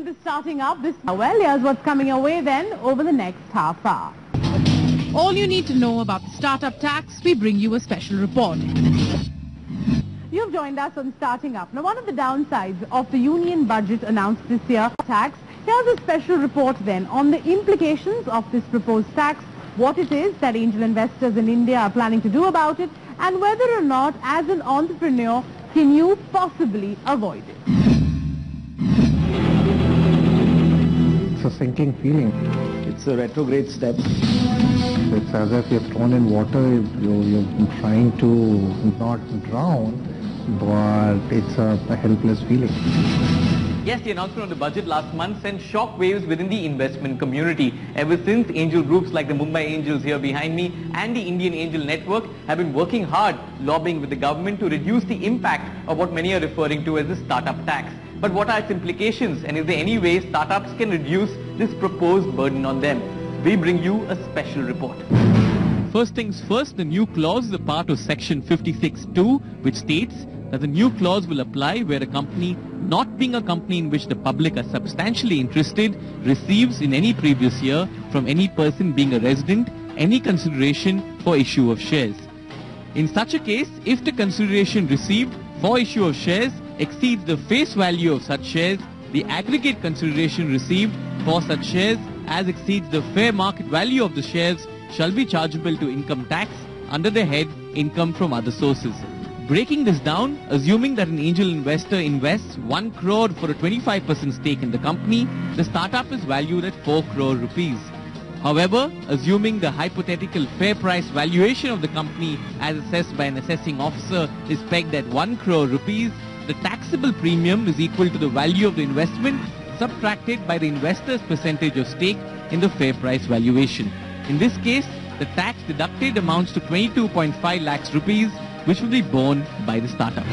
to Starting Up. Well, here's what's coming your way then over the next half hour. All you need to know about the startup tax, we bring you a special report. You've joined us on Starting Up. Now, one of the downsides of the union budget announced this year, tax, here's a special report then on the implications of this proposed tax, what it is that angel investors in India are planning to do about it, and whether or not, as an entrepreneur, can you possibly avoid it. It's a sinking feeling. It's a retrograde step. It's as if you're thrown in water, you're trying to not drown, but it's a helpless feeling. Yes, the announcement of the budget last month sent shock waves within the investment community. Ever since, angel groups like the Mumbai Angels here behind me and the Indian Angel Network have been working hard lobbying with the government to reduce the impact of what many are referring to as the startup tax. But what are its implications, and is there any way startups can reduce this proposed burden on them? We bring you a special report. First things first, the new clause is a part of section 56(2), which states that the new clause will apply where a company, not being a company in which the public are substantially interested, receives in any previous year from any person being a resident any consideration for issue of shares. In such a case, if the consideration received for issue of shares exceeds the face value of such shares, the aggregate consideration received for such shares as exceeds the fair market value of the shares shall be chargeable to income tax under the head income from other sources. Breaking this down, assuming that an angel investor invests 1 crore for a 25% stake in the company, the startup is valued at 4 crore rupees. However, assuming the hypothetical fair price valuation of the company as assessed by an assessing officer is pegged at 1 crore rupees, the taxable premium is equal to the value of the investment subtracted by the investor's percentage of stake in the fair price valuation. In this case, the tax deducted amounts to 22.5 lakhs rupees, which will be borne by the startup.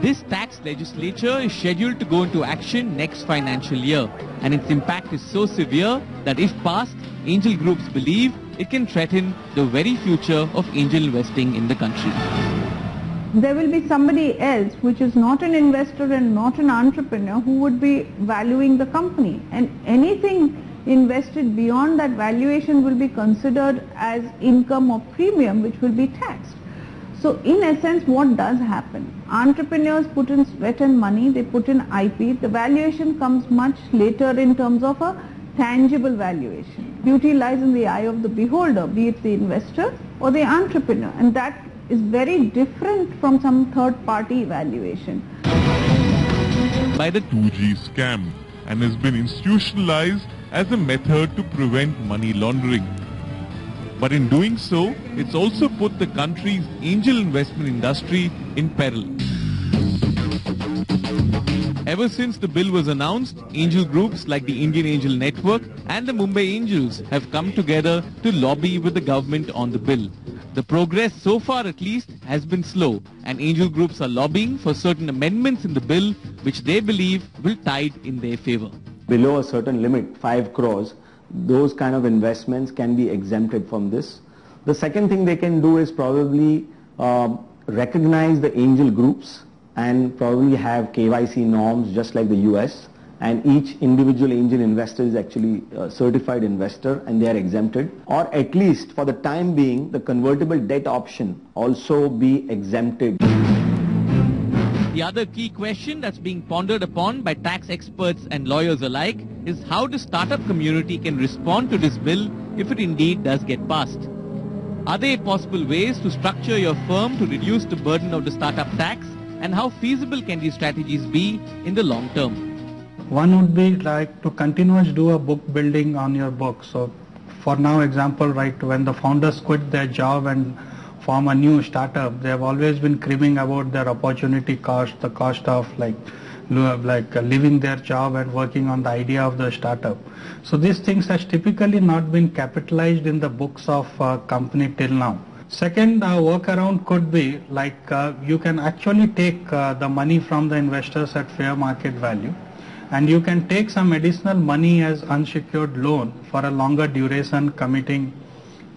This tax legislature is scheduled to go into action next financial year, and its impact is so severe that if passed, angel groups believe it can threaten the very future of angel investing in the country. There will be somebody else which is not an investor and not an entrepreneur who would be valuing the company, and anything invested beyond that valuation will be considered as income or premium which will be taxed. So in essence, what does happen? Entrepreneurs put in sweat and money, they put in IP, the valuation comes much later in terms of a tangible valuation. Beauty lies in the eye of the beholder, be it the investor or the entrepreneur, and that is very different from some third-party valuation. By the 2G scam, and has been institutionalized as a method to prevent money laundering. But in doing so, it's also put the country's angel investment industry in peril. Ever since the bill was announced, angel groups like the Indian Angel Network and the Mumbai Angels have come together to lobby with the government on the bill. The progress so far at least has been slow, and angel groups are lobbying for certain amendments in the bill which they believe will tide in their favor. Below a certain limit, 5 crores, those kind of investments can be exempted from this. The second thing they can do is probably recognize the angel groups and probably have KYC norms just like the US, and each individual angel investor is actually a certified investor and they are exempted, or at least for the time being the convertible debt option also be exempted. The other key question that's being pondered upon by tax experts and lawyers alike is how the startup community can respond to this bill if it indeed does get passed. Are there possible ways to structure your firm to reduce the burden of the startup tax, and how feasible can these strategies be in the long term? One would be like to continuously do a book building on your book. So for now example, right, when the founders quit their job and form a new startup, they have always been cribbing about their opportunity cost, the cost of leaving their job and working on the idea of the startup. So these things has typically not been capitalized in the books of company till now. Second workaround could be like you can actually take the money from the investors at fair market value, and you can take some additional money as unsecured loan for a longer duration, committing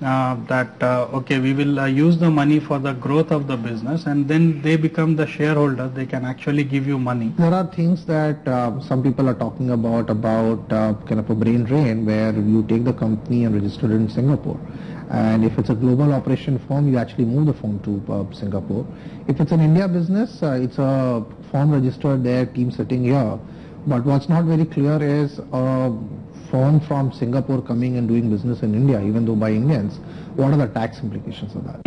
okay, we will use the money for the growth of the business, and then they become the shareholder. They can actually give you money. There are things that some people are talking about kind of a brain drain, where you take the company and register it in Singapore. And if it's a global operation firm, you actually move the firm to Singapore. If it's an India business, it's a firm registered there, team sitting here. But what's not very clear is a firm from Singapore coming and doing business in India, even though by Indians, what are the tax implications of that?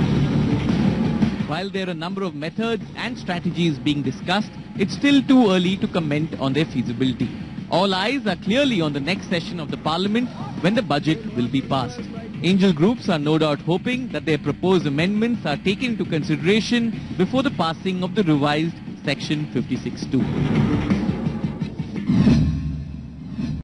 While there are a number of methods and strategies being discussed, it's still too early to comment on their feasibility. All eyes are clearly on the next session of the Parliament when the budget will be passed. Angel groups are no doubt hoping that their proposed amendments are taken into consideration before the passing of the revised Section 56(2).